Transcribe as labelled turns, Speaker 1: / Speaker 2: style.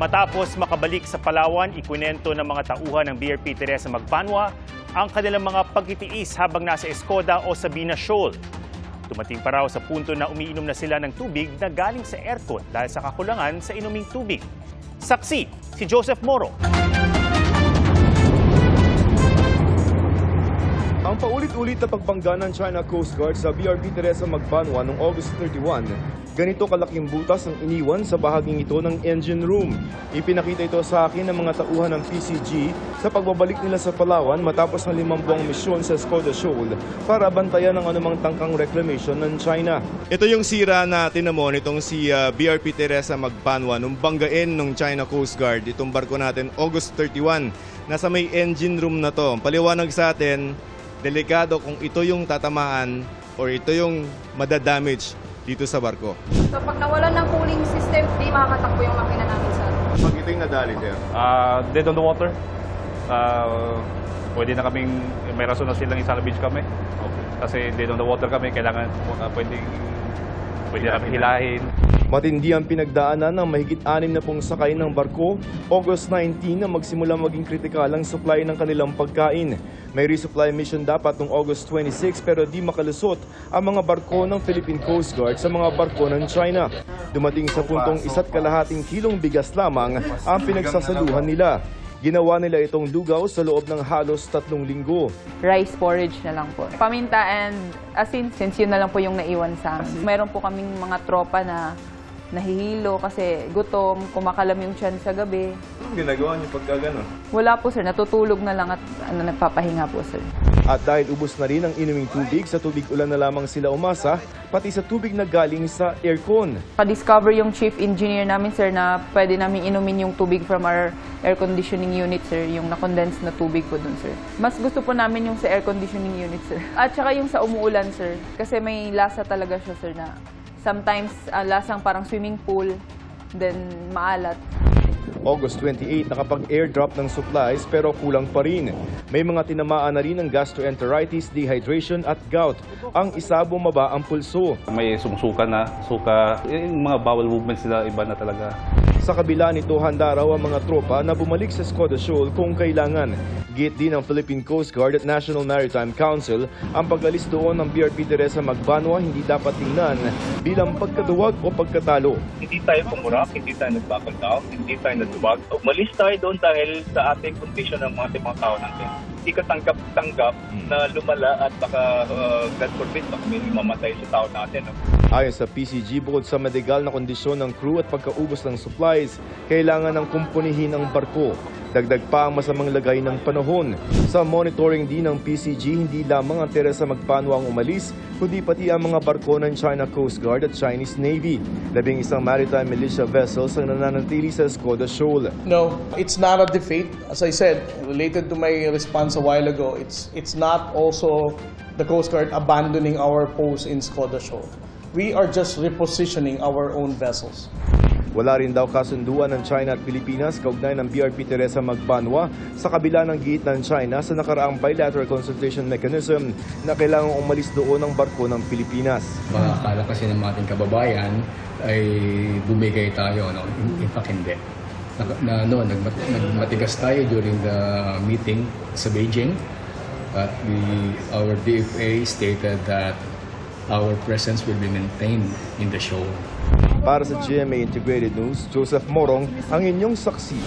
Speaker 1: Matapos makabalik sa Palawan, ikwinento ng mga tauhan ng BRP Teresa Magbanwa ang kanilang mga pagtitiis habang nasa Escoda o Sabina Shoal. Dumating pa raw sa punto na umiinom na sila ng tubig na galing sa aircon dahil sa kakulangan sa inuming tubig. Saksi, si Joseph Moro.
Speaker 2: Ang paulit-ulit na pagbangga ng China Coast Guard sa BRP Teresa Magbanwa noong August 31, ganito kalaking butas ang iniwan sa bahaging ito ng engine room. Ipinakita ito sa akin ng mga tauhan ng PCG sa pagbabalik nila sa Palawan matapos ng 5 buwang misyon sa Escoda Shoal para bantayan ang anumang tangkang reclamation ng China. Ito yung sira na tinamo nitong si BRP Teresa Magbanwa nung banggain ng China Coast Guard. Itong barko natin August 31, nasa may engine room na to. Paliwanag sa atin, delikado kung ito yung tatamaan or ito yung madadamage dito sa barko.
Speaker 3: So pag nawalan ng cooling system, di makakatakbo yung makina namin, sir.
Speaker 2: Pag ito yung nadali, sir?
Speaker 4: Dead on the water. Pwede na kaming, may rason na silang i-salvage kami. Okay. Kasi dead on the water kami, kailangan pwede na kami hilahin.
Speaker 2: Matindi ang pinagdaanan ng mahigit 6 na pong sakay ng barko. August 19 na magsimula maging kritikal ang supply ng kanilang pagkain. May resupply mission dapat noong August 26 pero di makalusot ang mga barko ng Philippine Coast Guard sa mga barko ng China. Dumating sa puntong 1.5 kilong bigas lamang ang pinagsasaluhan nila. Ginawa nila itong lugaw sa loob ng halos 3 linggo.
Speaker 5: Rice porridge na lang po. Paminta and asin, since yun na lang po yung naiwan sa amin. Meron po kaming mga tropa na nahihilo kasi gutom, kumakalam yung tiyan sa gabi.
Speaker 2: Anong ginagawa niyo pagka gano'n?
Speaker 5: Wala po sir, natutulog na lang at nagpapahinga po sir.
Speaker 2: At dahil ubos na rin ang inuming tubig, sa tubig ulan na lamang sila umasa, pati sa tubig na galing sa aircon.
Speaker 5: Pa-discover yung chief engineer namin sir na pwede namin inumin yung tubig from our air conditioning unit sir, yung na-condense na tubig po dun sir. Mas gusto po namin yung sa air conditioning unit sir. At saka yung sa umuulan sir, kasi may lasa talaga siya sir na sometimes lasang parang swimming pool, then maalat.
Speaker 2: August 28, nakapag-airdrop ng supplies pero kulang pa rin. May mga tinamaan na rin ng gastroenteritis, dehydration at gout. Ang isa bumaba ang pulso.
Speaker 4: May sumusuka na, yung mga bowel movements nila iba na talaga.
Speaker 2: Sa kabila nito, handa raw ang mga tropa na bumalik sa Escoda Shoal kung kailangan. Git din ng Philippine Coast Guard at National Maritime Council, ang pag-alis doon ng BRP Teresa Magbanwa hindi dapat tingnan bilang pagkaduwag o pagkatalo.
Speaker 6: Hindi tayo pumurak, hindi tayo nag-buckle down, hindi tayo nagduwag. Umalis tayo doon dahil sa ating condition ng mga tao natin. Hindi ka tanggap na lumala at baka God forbid, baka may mamatay sa tao natin.
Speaker 2: Ayon sa PCG, bukod sa madigal na kondisyon ng crew at pagkaubos ng supplies, kailangan ng kumpunihin ang barko. Dagdag pa ang masamang lagay ng panahon. Sa monitoring din ng PCG, hindi lamang ang Teresa Magbanwa ang umalis, kundi pati ang mga barko ng China Coast Guard at Chinese Navy. 11 maritime militia vessels ang nananatili sa Escoda Shoal.
Speaker 7: No, it's not a defeat. As I said, related to my response a while ago, it's not also the Coast Guard abandoning our post in Escoda Shoal. We are just repositioning our own vessels.
Speaker 2: Wala rin daw kasunduan ng China at Pilipinas kaugnay ng BRP Teresa Magbanwa sa kabila ng giit ng China sa nakaraang bilateral consultation mechanism na kailangang umalis doon ng barko ng Pilipinas.
Speaker 8: Baka akala kasi ng ating kababayan ay bumigay tayo, no? In fact, hindi. Nagmatigas tayo during the meeting sa Beijing, but our DFA stated that our presence will be maintained in the shoal.
Speaker 2: Para sa GMA Integrated News, Joseph Morong, ang inyong saksi.